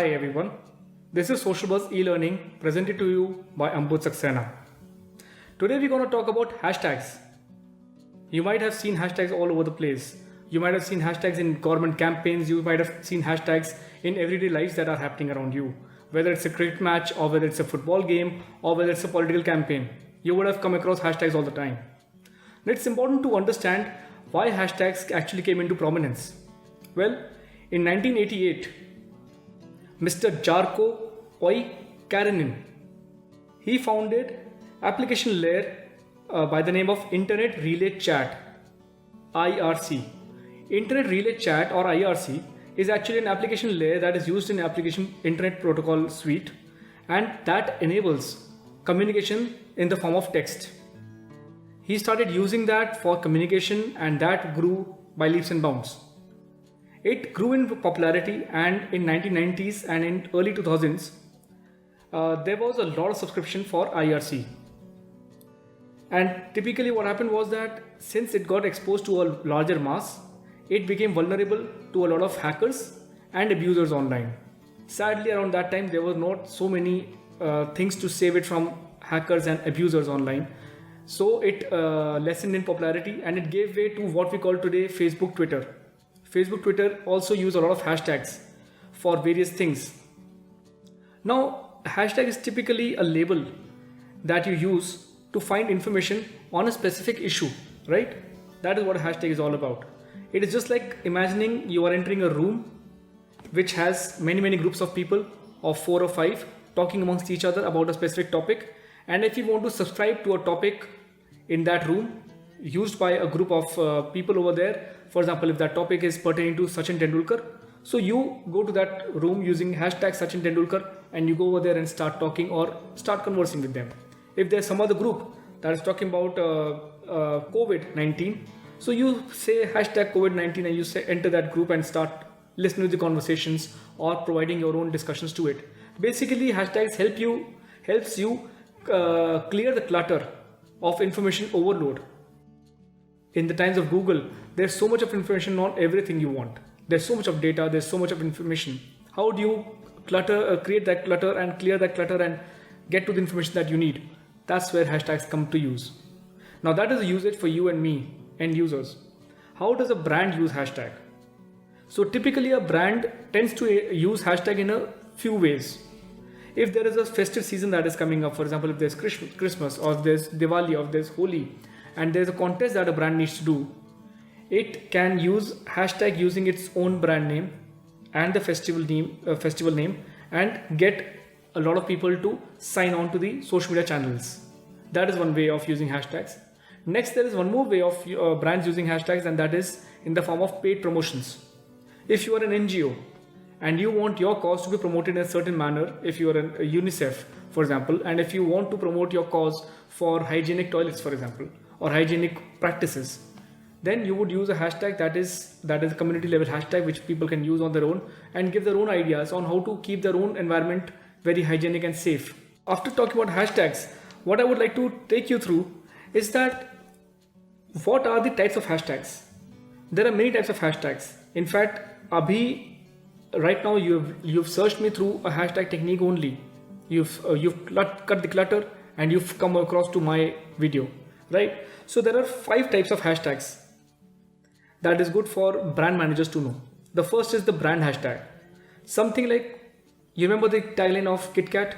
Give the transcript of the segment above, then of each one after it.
Hi everyone, this is Social Buzz e-learning presented to you by Ambud Saxena. Today we're going to talk about hashtags. You might have seen hashtags all over the place. You might have seen hashtags in government campaigns, you might have seen hashtags in everyday lives that are happening around you. Whether it's a cricket match or whether it's a football game or whether it's a political campaign, you would have come across hashtags all the time. And it's important to understand why hashtags actually came into prominence. Well, in 1988, Mr. Jarkko Oikarinen, he founded application layer by the name of Internet Relay Chat, IRC. Internet Relay Chat or IRC is actually an application layer that is used in application internet protocol suite, and that enables communication in the form of text. He started using that for communication and that grew by leaps and bounds. It grew in popularity, and in 1990s and in early 2000s, there was a lot of subscription for IRC. And typically what happened was that since it got exposed to a larger mass, it became vulnerable to a lot of hackers and abusers online. Sadly, around that time, there were not so many things to save it from hackers and abusers online. So it lessened in popularity and it gave way to what we call today Facebook, Twitter. Facebook, Twitter also use a lot of hashtags for various things. Now, hashtag is typically a label that you use to find information on a specific issue, right? That is what a hashtag is all about. It is just like imagining you are entering a room which has many groups of people of 4 or 5 talking amongst each other about a specific topic. And if you want to subscribe to a topic in that room used by a group of people over there, for example, if that topic is pertaining to Sachin Tendulkar, so you go to that room using hashtag Sachin Tendulkar and you go over there and start talking or start conversing with them. If there's some other group that is talking about COVID-19, so you say hashtag COVID-19 and you say enter that group and start listening to the conversations or providing your own discussions to it. Basically, hashtags helps you clear the clutter of information overload. In the times of Google, there's so much of information on everything you want. There's so much of data, there's so much of information. How do you create that clutter and clear that clutter and get to the information that you need? That's where hashtags come to use. Now that is a usage for you and me, end users. How does a brand use hashtag? So typically a brand tends to use hashtag in a few ways. If there is a festive season that is coming up, for example, if there's Christmas or there's Diwali or there's Holi, and there's a contest that a brand needs to do, it can use hashtag using its own brand name and the festival name and get a lot of people to sign on to the social media channels. That is one way of using hashtags. Next, there is one more way of brands using hashtags, and that is in the form of paid promotions. If you are an NGO and you want your cause to be promoted in a certain manner, if you are a UNICEF, for example, and if you want to promote your cause for hygienic toilets, for example, or hygienic practices, then you would use a hashtag that is a community level hashtag which people can use on their own and give their own ideas on how to keep their own environment very hygienic and safe. After talking about hashtags, what I would like to take you through is that what are the types of hashtags? There are many types of hashtags. In fact, right now you've searched me through a hashtag technique only. You've cut the clutter and you've come across to my video, right? So there are 5 types of hashtags that is good for brand managers to know. The first is the brand hashtag. Something like, you remember the tagline of KitKat,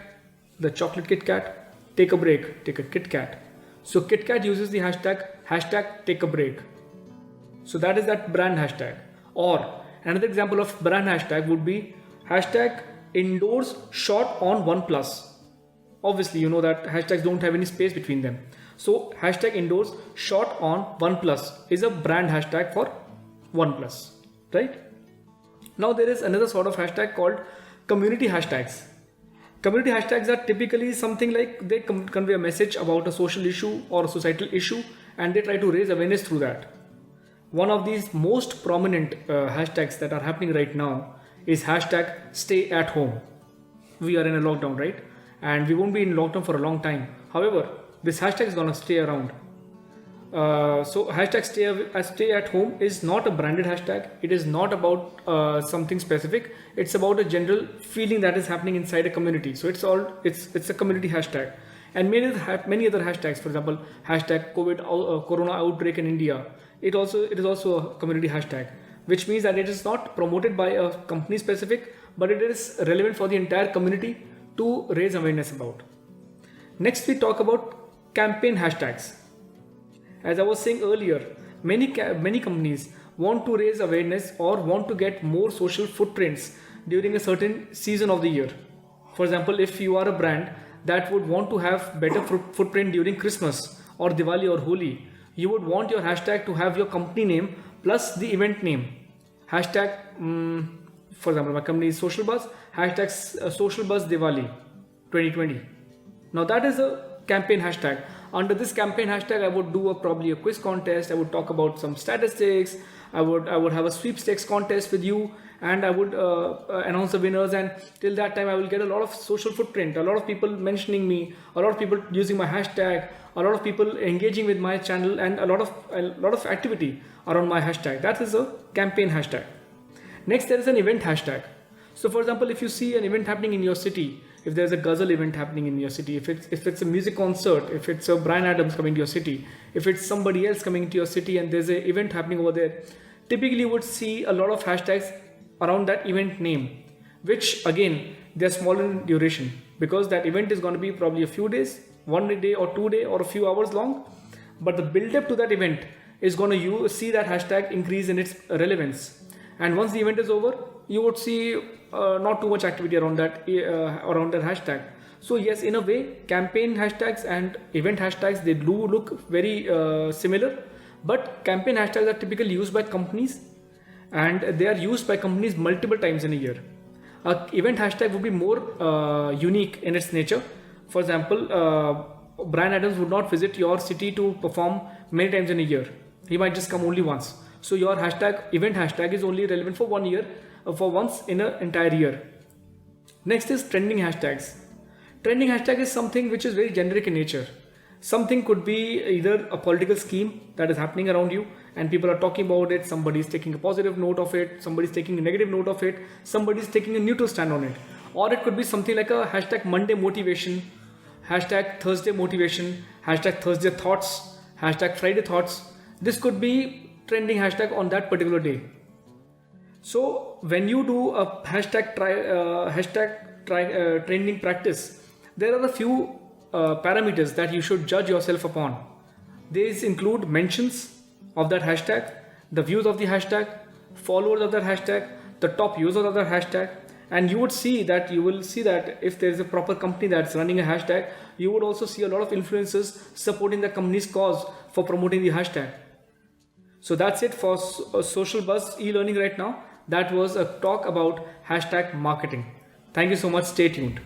the chocolate KitKat, take a break, take a KitKat. So KitKat uses the hashtag take a break. So that is that brand hashtag. Or another example of brand hashtag would be hashtag indoors shot on OnePlus. Obviously, you know that hashtags don't have any space between them. So hashtag indoors shot on OnePlus is a brand hashtag for OnePlus, right? Now there is another sort of hashtag called community hashtags. Community hashtags are typically something like they convey a message about a social issue or a societal issue and they try to raise awareness through that. One of these most prominent hashtags that are happening right now is hashtag stay at home. We are in a lockdown, right? And we won't be in lockdown for a long time. However, this hashtag is gonna stay around. So hashtag stay at home is not a branded hashtag. It is not about something specific. It's about a general feeling that is happening inside a community. So it's a community hashtag, and many other hashtags. For example, hashtag Corona outbreak in India. It is also a community hashtag, which means that it is not promoted by a company specific, but it is relevant for the entire community to raise awareness about. Next, we talk about campaign hashtags. As I was saying earlier, many companies want to raise awareness or want to get more social footprints during a certain season of the year. For example, if you are a brand that would want to have better footprint during Christmas or Diwali or Holi, you would want your hashtag to have your company name plus the event name. Hashtag, for example, my company is Social Buzz. Hashtag Social Buzz Diwali 2020. Now that is a campaign hashtag. Under this campaign hashtag, I would do probably a quiz contest. I would talk about some statistics. I would have a sweepstakes contest with you, and I would announce the winners. And till that time, I will get a lot of social footprint, a lot of people mentioning me, a lot of people using my hashtag, a lot of people engaging with my channel, and a lot of activity around my hashtag. That is a campaign hashtag. Next, there is an event hashtag. So, for example, if you see an event happening in your city, if there's a ghazal event happening in your city, if it's a music concert, if it's a Bryan Adams coming to your city, if it's somebody else coming to your city and there's an event happening over there, typically you would see a lot of hashtags around that event name, which again, they're small in duration because that event is going to be probably a few days, 1 day or 2 day or a few hours long. But the build up to that event is going to see that hashtag increase in its relevance. And once the event is over, you would see not too much activity around that hashtag. So yes, in a way, campaign hashtags and event hashtags, they do look very similar, but campaign hashtags are typically used by companies, and they are used by companies multiple times in a year. Event hashtag would be more unique in its nature. For example, Bryan Adams would not visit your city to perform many times in a year. He might just come only once. So your event hashtag is only relevant for 1 year, for once in an entire year. Next is trending hashtags. Trending hashtag is something which is very generic in nature. Something could be either a political scheme that is happening around you and people are talking about it, somebody is taking a positive note of it, somebody is taking a negative note of it, somebody is taking a neutral stand on it. Or it could be something like a hashtag Monday motivation, hashtag Thursday motivation, hashtag Thursday thoughts, hashtag Friday thoughts. This could be trending hashtag on that particular day. So when you do a trending practice, there are a few parameters that you should judge yourself upon. These include mentions of that hashtag, the views of the hashtag, followers of that hashtag, the top users of that hashtag, and you will see that if there is a proper company that's running a hashtag, you would also see a lot of influencers supporting the company's cause for promoting the hashtag. So that's it for Social Buzz e-learning right now. That was a talk about hashtag marketing. Thank you so much. Stay tuned.